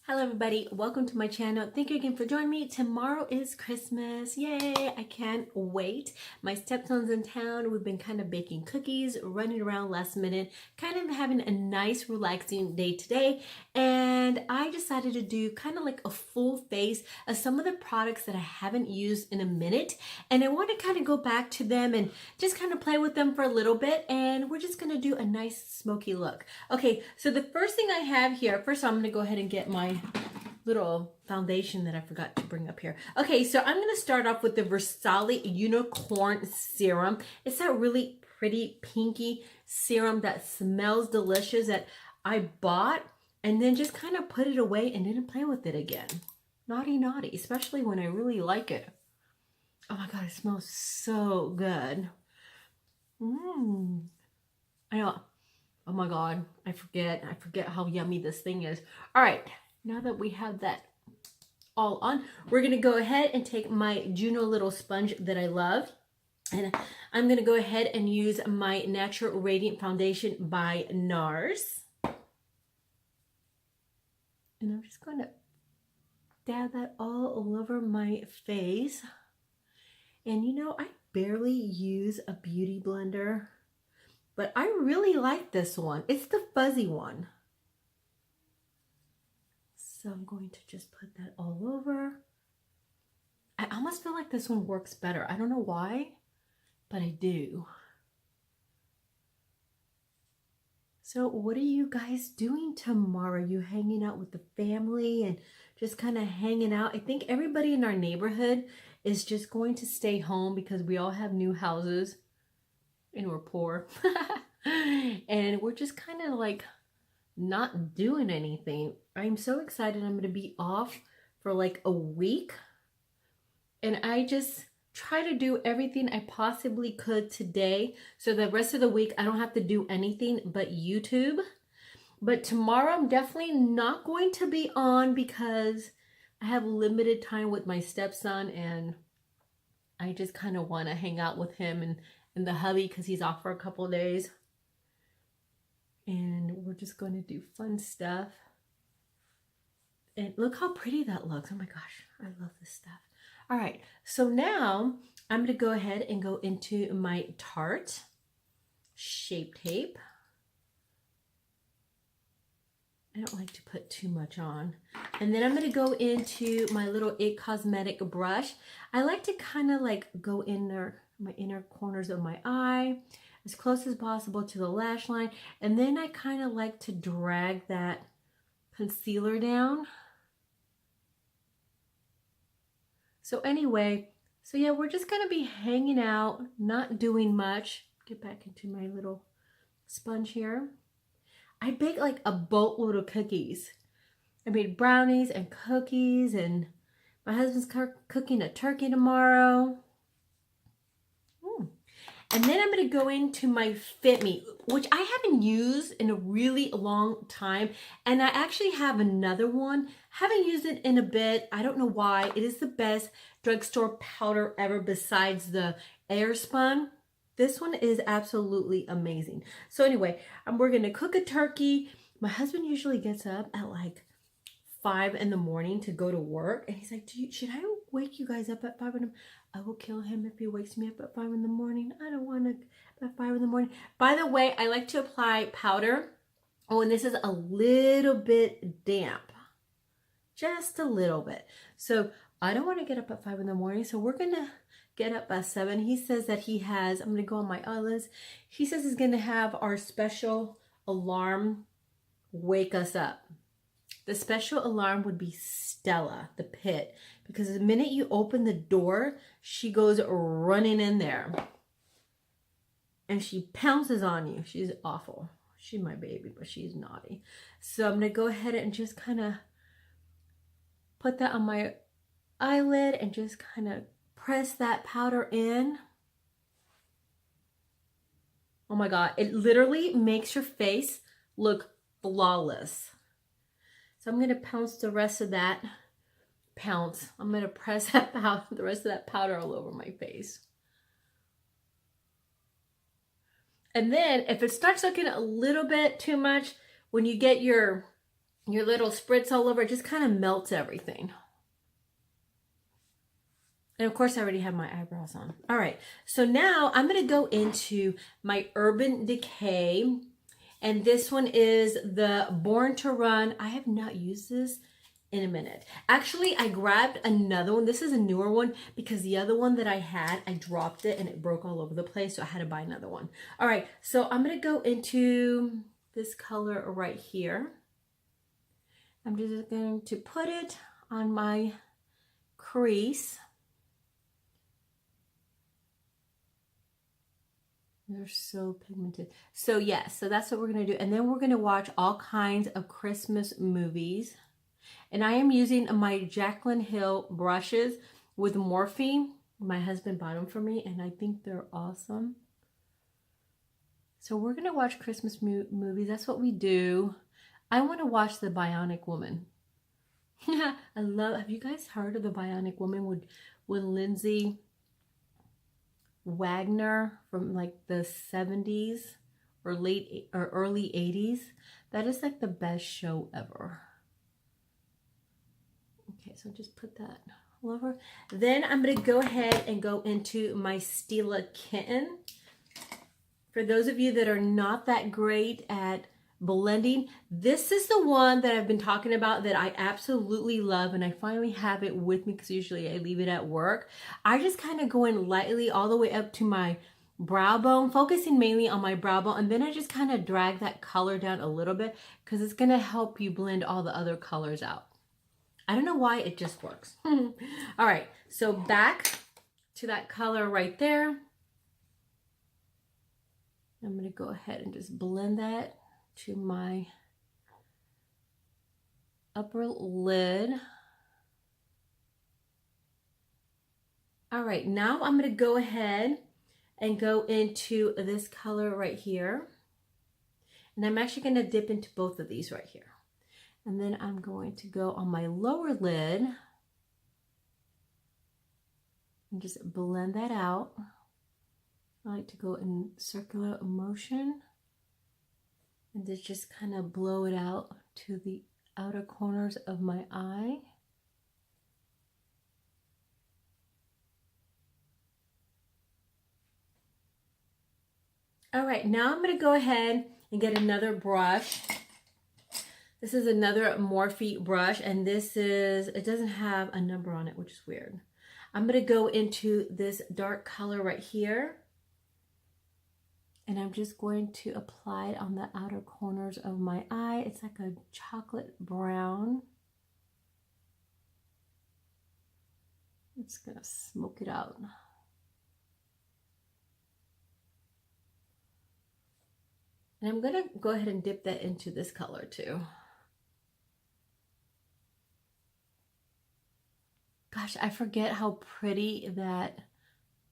Hello everybody, welcome to my channel. Thank you again for joining me. Tomorrow is Christmas. Yay, I can't wait. My stepson's in town. We've been kind of baking cookies, running around last minute, kind of having a nice relaxing day today. And I decided to do kind of like a full face of some of the products that I haven't used in a minute. And I want to kind of go back to them and just kind of play with them for a little bit. And we're just going to do a nice smoky look. Okay, so the first thing I have here, first I'm going to go ahead and get my little foundation that I forgot to bring up here. Okay, so I'm going to start off with the Farsali Unicorn Serum. It's that really pretty pinky serum that smells delicious that I bought and then just kind of put it away and didn't play with it again. Naughty, naughty, especially when I really like it. Oh my God, it smells so good. I know. Oh my God, I forget how yummy this thing is. All right. Now that we have that all on, we're going to go ahead and take my Juno little sponge that I love. And I'm going to go ahead and use my Natural Radiant Foundation by Nars. And I'm just going to dab that all over my face. And you know, I barely use a beauty blender, but I really like this one. It's the fuzzy one. So I'm going to just put that all over. I almost feel like this one works better. I don't know why, but I do. So what are you guys doing tomorrow? Are you hanging out with the family and just kind of hanging out? I think everybody in our neighborhood is just going to stay home because we all have new houses and we're poor. And we're just kind of like not doing anything. I'm so excited. I'm going to be off for like a week. And I just try to do everything I possibly could today. So the rest of the week, I don't have to do anything but YouTube. But tomorrow, I'm definitely not going to be on because I have limited time with my stepson. And I just kind of want to hang out with him and the hubby because he's off for a couple of days. And we're just going to do fun stuff. And look how pretty that looks. Oh my gosh, I love this stuff. All right, so now I'm going to go ahead and go into my Tarte Shape Tape. I don't like to put too much on. And then I'm going to go into my little It Cosmetic brush. I like to kind of like go in there, my inner corners of my eye, as close as possible to the lash line. And then I kind of like to drag that concealer down. So anyway, so yeah, we're just going to be hanging out, not doing much. Get back into my little sponge here. I baked like a boatload of cookies. I made brownies and cookies, and my husband's cooking a turkey tomorrow. And then I'm going to go into my Fit Me, which I haven't used in a really long time. And I actually have another one. Haven't used it in a bit. I don't know why. It is the best drugstore powder ever besides the Airspun. This one is absolutely amazing. So anyway, we're going to cook a turkey. My husband usually gets up at like 5 in the morning to go to work. And he's like, should I wake you guys up at 5 in the morning? I will kill him if he wakes me up at 5 in the morning. I don't want to at 5 in the morning. By the way, I like to apply powder. Oh, and this is a little bit damp. Just a little bit. So I don't want to get up at 5 in the morning. So we're going to get up at 7. He says that he has, I'm going to go on my eyelids. He says he's going to have our special alarm wake us up. The special alarm would be Stella, the pit, because the minute you open the door, she goes running in there and she pounces on you. She's awful. She's my baby, but she's naughty. So I'm going to go ahead and just kind of put that on my eyelid and just kind of press that powder in. Oh my God, it literally makes your face look flawless. So I'm going to pounce the rest of that, I'm going to press that the rest of that powder all over my face. And then if it starts looking a little bit too much, when you get your your little spritz all over. It just kind of melts everything. And of course, I already have my eyebrows on. All right, so now I'm going to go into my Urban Decay. And this one is the Born to Run. I have not used this in a minute. Actually, I grabbed another one. This is a newer one because the other one that I had, I dropped it and it broke all over the place. So I had to buy another one. All right, so I'm going to go into this color right here. I'm just going to put it on my crease. They're so pigmented. So yes, so that's what we're going to do. And then we're going to watch all kinds of Christmas movies. And I am using my Jaclyn Hill brushes with Morphe. My husband bought them for me and I think they're awesome. So we're going to watch Christmas movies. That's what we do. I want to watch The Bionic Woman. Have you guys heard of The Bionic Woman with Lindsay Wagner from like the 70s or early 80s? That is like the best show ever. Okay, so just put that all over. Then I'm going to go ahead and go into my Stila Kitten. For those of you that are not that great at blending, this is the one that I've been talking about that I absolutely love, and I finally have it with me because usually I leave it at work. I just kind of go in lightly all the way up to my brow bone, focusing mainly on my brow bone, and then I just kind of drag that color down a little bit because it's going to help you blend all the other colors out. I don't know why, it just works. All right, so back to that color right there. I'm going to go ahead and just blend that to my upper lid. All right, now I'm going to go ahead and go into this color right here. And I'm actually going to dip into both of these right here. And then I'm going to go on my lower lid and just blend that out. I like to go in circular motion and just kind of blow it out to the outer corners of my eye. All right, now I'm going to go ahead and get another brush. This is another Morphe brush, and this is, it doesn't have a number on it, which is weird. I'm going to go into this dark color right here. And I'm just going to apply it on the outer corners of my eye. It's like a chocolate brown. It's going to smoke it out. And I'm going to go ahead and dip that into this color too. Gosh, I forget how pretty that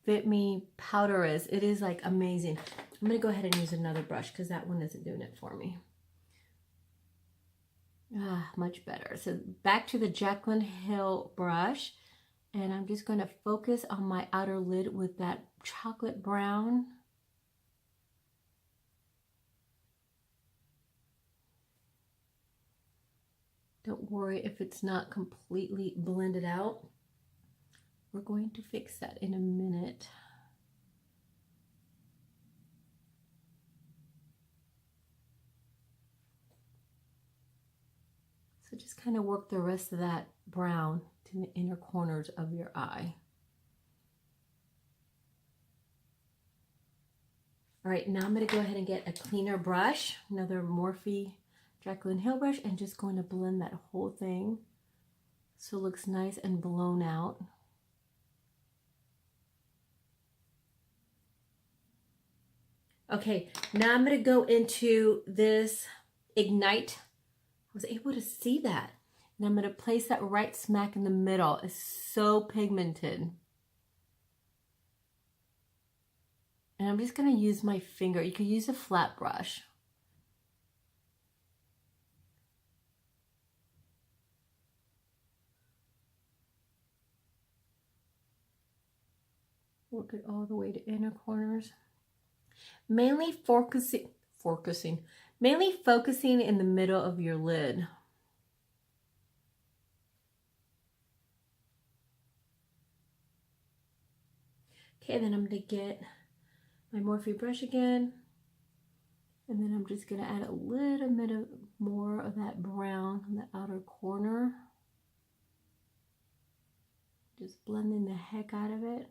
Fit Me powder is. It is like amazing. I'm going to go ahead and use another brush because that one isn't doing it for me. Much better. So back to the Jaclyn Hill brush. And I'm just going to focus on my outer lid with that chocolate brown. Don't worry if it's not completely blended out. We're going to fix that in a minute. So just kind of work the rest of that brown to the inner corners of your eye. All right, now I'm going to go ahead and get a cleaner brush, another Morphe Jaclyn Hill brush, and just going to blend that whole thing so it looks nice and blown out. Okay, now I'm going to go into this Ignite. I was able to see that. And I'm going to place that right smack in the middle. It's so pigmented. And I'm just going to use my finger. You could use a flat brush. Work it all the way to inner corners. Mainly focusing in the middle of your lid. Okay, then I'm going to get my Morphe brush again. And then I'm just going to add a little bit more of that brown on the outer corner. Just blending the heck out of it.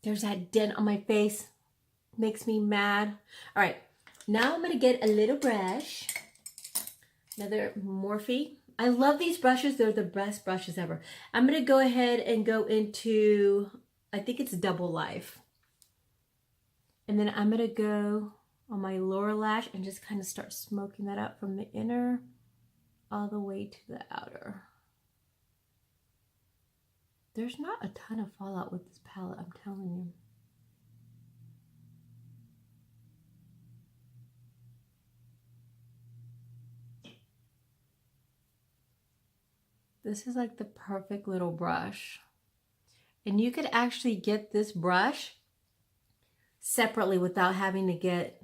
There's that dent on my face. Makes me mad. All right, now I'm going to get a little brush. Another Morphe. I love these brushes. They're the best brushes ever. I'm going to go ahead and go into, I think it's Double Life. And then I'm going to go on my lower lash and just kind of start smoking that out from the inner all the way to the outer. There's not a ton of fallout with this palette, I'm telling you. This is like the perfect little brush. And you could actually get this brush separately without having to get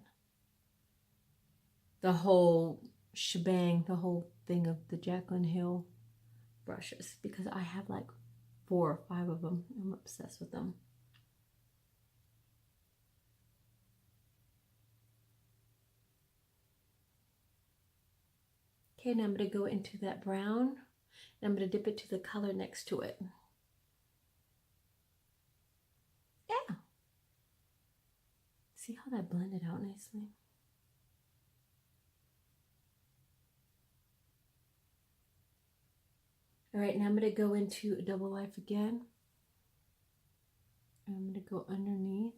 the whole shebang, the whole thing of the Jaclyn Hill brushes, because I have like 4 or 5 of them. I'm obsessed with them. Okay, now I'm going to go into that brown. And I'm going to dip it to the color next to it. Yeah. See how that blended out nicely? All right, now I'm going to go into a Double Life again. And I'm going to go underneath.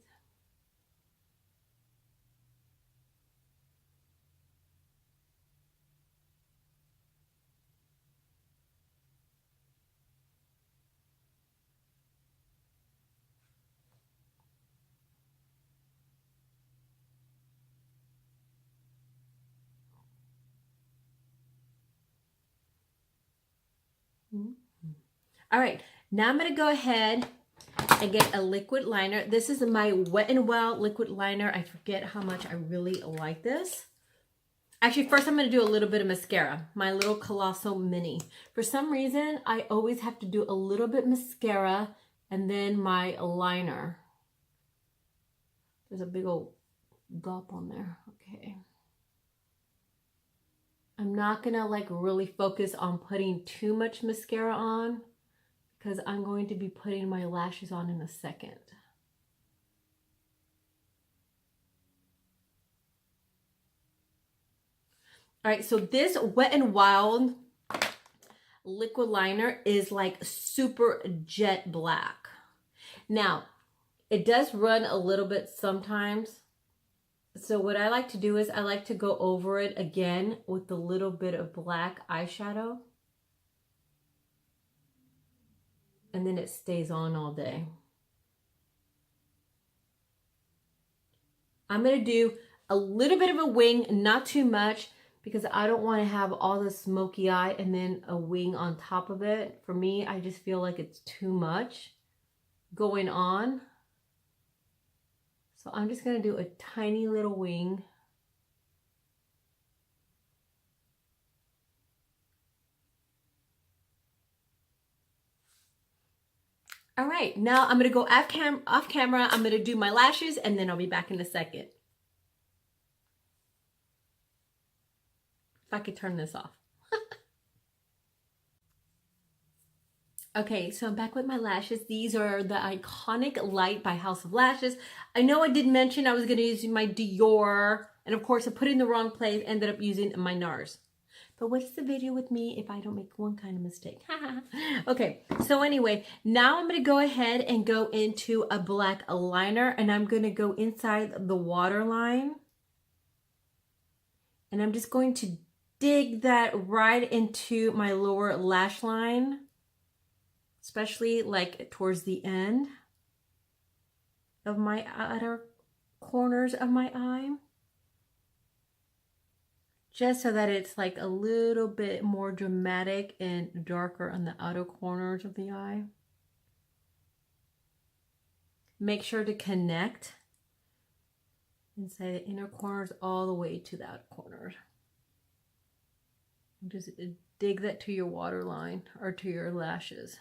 All right, now I'm going to go ahead and get a liquid liner. This is my Wet n Wild liquid liner. I forget how much I really like this. Actually, first I'm going to do a little bit of mascara, my little Colossal Mini. For some reason, I always have to do a little bit mascara and then my liner. There's a big old gulp on there. Okay. I'm not going to like really focus on putting too much mascara on because I'm going to be putting my lashes on in a second. All right, so this Wet n Wild liquid liner is like super jet black. Now, it does run a little bit sometimes. So what I like to do is I like to go over it again with a little bit of black eyeshadow. And then it stays on all day. I'm going to do a little bit of a wing, not too much, because I don't want to have all the smoky eye and then a wing on top of it. For me, I just feel like it's too much going on. So I'm just going to do a tiny little wing. All right, now I'm going to go off camera. I'm going to do my lashes and then I'll be back in a second. If I could turn this off. Okay, so I'm back with my lashes. These are the iconic Lite by House of Lashes. I know I did mention I was going to use my Dior, and of course I put it in the wrong place, ended up using my Nars. But what's the video with me if I don't make one kind of mistake? Okay, so anyway, now I'm going to go ahead and go into a black liner, and I'm going to go inside the waterline. And I'm just going to dig that right into my lower lash line, especially like towards the end of my outer corners of my eye, just so that it's like a little bit more dramatic and darker on the outer corners of the eye. make sure to connect inside the inner corners all the way to the outer corners. Just dig that to your waterline or to your lashes.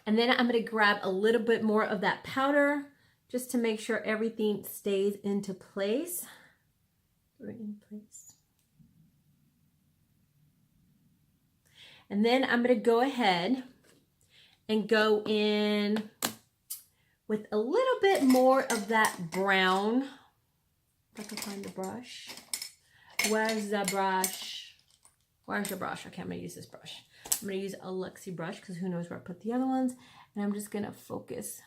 And then I'm going to grab a little bit more of that powder just to make sure everything stays into place. And then I'm going to go ahead and go in with a little bit more of that brown. If I can find the brush. Where's the brush? Where's the brush? Okay, I'm going to use this brush. I'm going to use a Luxie brush because who knows where I put the other ones. And I'm just going to focus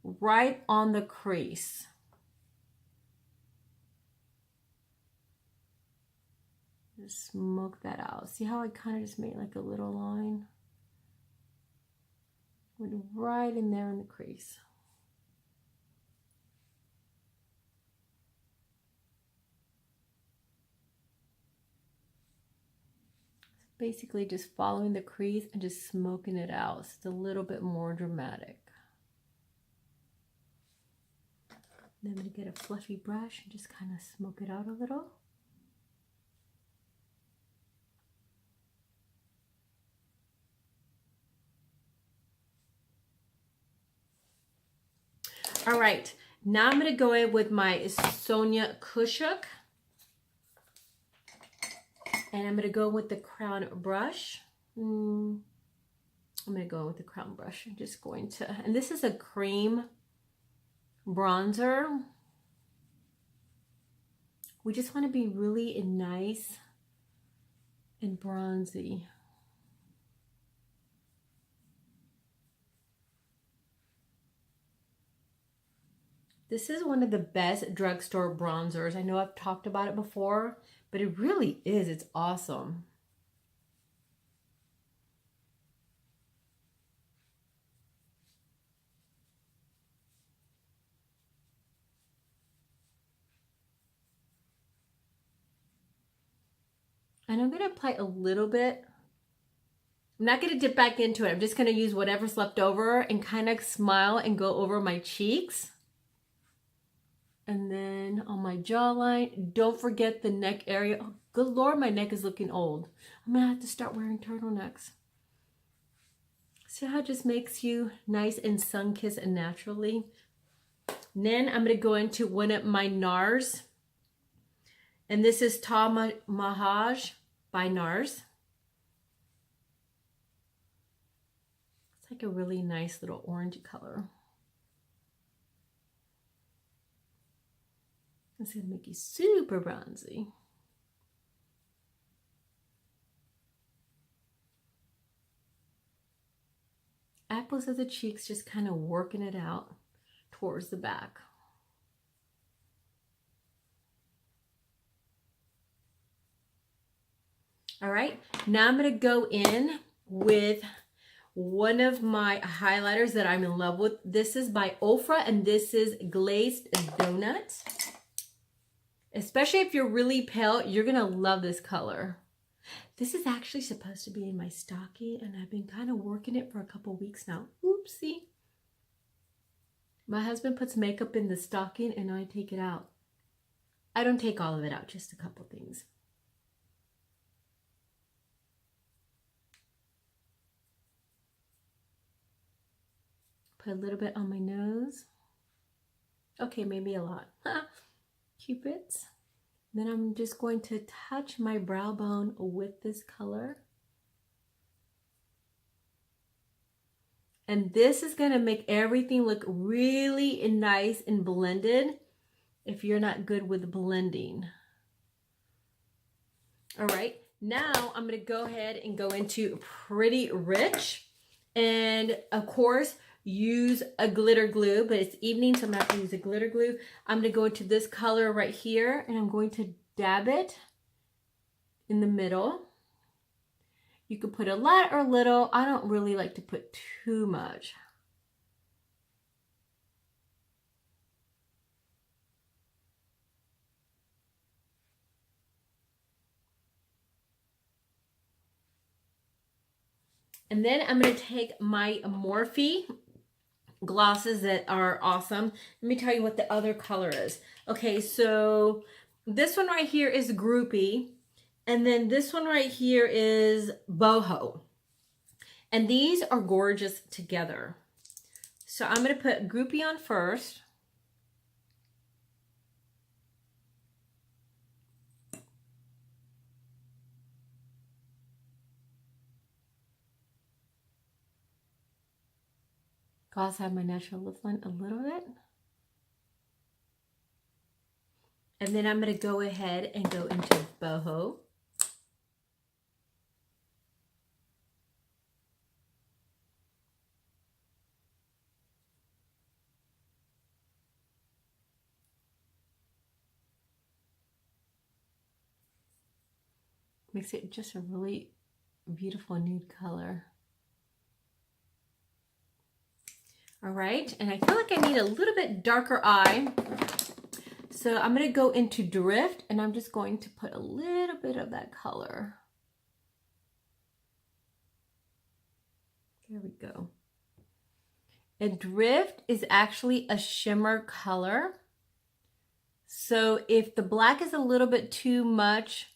right on the crease. Just smoke that out. See how I kind of just made like a little line? Went right in there in the crease. Basically just following the crease and just smoking it out. So it's a little bit more dramatic. Then I'm going to get a fluffy brush and just kind of smoke it out a little. All right, now I'm going to go in with my Sonia Kushuk. And I'm going to go with the crown brush. I'm going to go with the crown brush. I'm just going to, and this is a cream bronzer. We just want to be really nice and bronzy. This is one of the best drugstore bronzers. I know I've talked about it before, but it really is. It's awesome. And I'm going to apply a little bit. I'm not going to dip back into it. I'm just going to use whatever's left over and kind of smile and go over my cheeks. And then on my jawline, don't forget the neck area. Oh, good Lord, my neck is looking old. I'm going to have to start wearing turtlenecks. See how it just makes you nice and sun-kissed and naturally? And then I'm going to go into one of my Nars. And this is Mahal by Nars. It's like a really nice little orangey color. It's going to make you super bronzy. Apples of the cheeks, just kind of working it out towards the back. All right, now I'm going to go in with one of my highlighters that I'm in love with. This is by Ofra, and this is Glazed Donut. Especially if you're really pale, you're going to love this color. This is actually supposed to be in my stocking, and I've been kind of working it for a couple weeks now. Oopsie. My husband puts makeup in the stocking, and I take it out. I don't take all of it out, just a couple things. Put a little bit on my nose. Okay, maybe a lot. Cupids. Then I'm just going to touch my brow bone with this color. And this is going to make everything look really nice and blended if you're not good with blending. All right, now I'm going to go ahead and go into Pretty Rich. And of course, use a glitter glue, but it's evening, so I'm not going to use a glitter glue. I'm going to go into this color right here, and I'm going to dab it in the middle. You could put a lot or little. I don't really like to put too much. And then I'm going to take my Morphe glosses that are awesome. Let me tell you what the other color is. Okay, so this one right here is groupie. And then this one right here is boho. And these are gorgeous together. So I'm going to put groupie on first. Gloss have my natural lip line a little bit. And then I'm going to go ahead and go into boho. Makes it just a really beautiful nude color. All right, and I feel like I need a little bit darker eye. So I'm going to go into Drift, and I'm just going to put a little bit of that color. There we go. And Drift is actually a shimmer color. So if the black is a little bit too much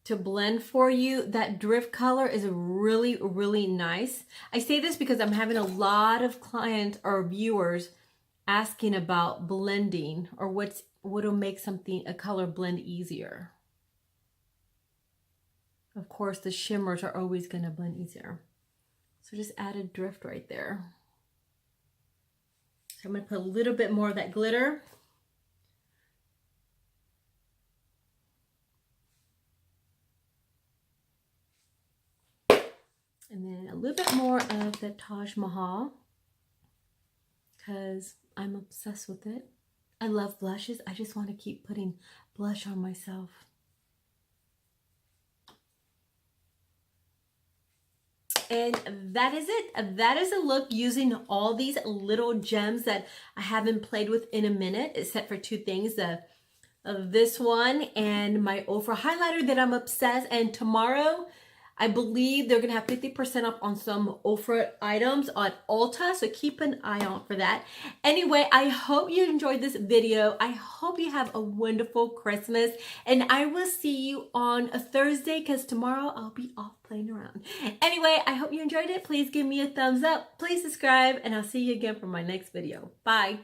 to blend for you, that Drift color is really, really nice. I say this because I'm having a lot of clients or viewers asking about blending or what'll make a color blend easier. Of course, the shimmers are always going to blend easier. So just add a Drift right there. So I'm going to put a little bit more of that glitter. And then a little bit more of the Taj Mahal, because I'm obsessed with it. I love blushes. I just want to keep putting blush on myself. And that is it. That is a look using all these little gems that I haven't played with in a minute, except for two things. This one and my ofra highlighter that I'm obsessed. And tomorrow, I believe they're going to have 50% off on some ofra items on Ulta, so keep an eye out for that. Anyway, I hope you enjoyed this video. I hope you have a wonderful Christmas, and I will see you on a Thursday because tomorrow I'll be off playing around. Anyway, I hope you enjoyed it. Please give me a thumbs up. Please subscribe, and I'll see you again for my next video. Bye.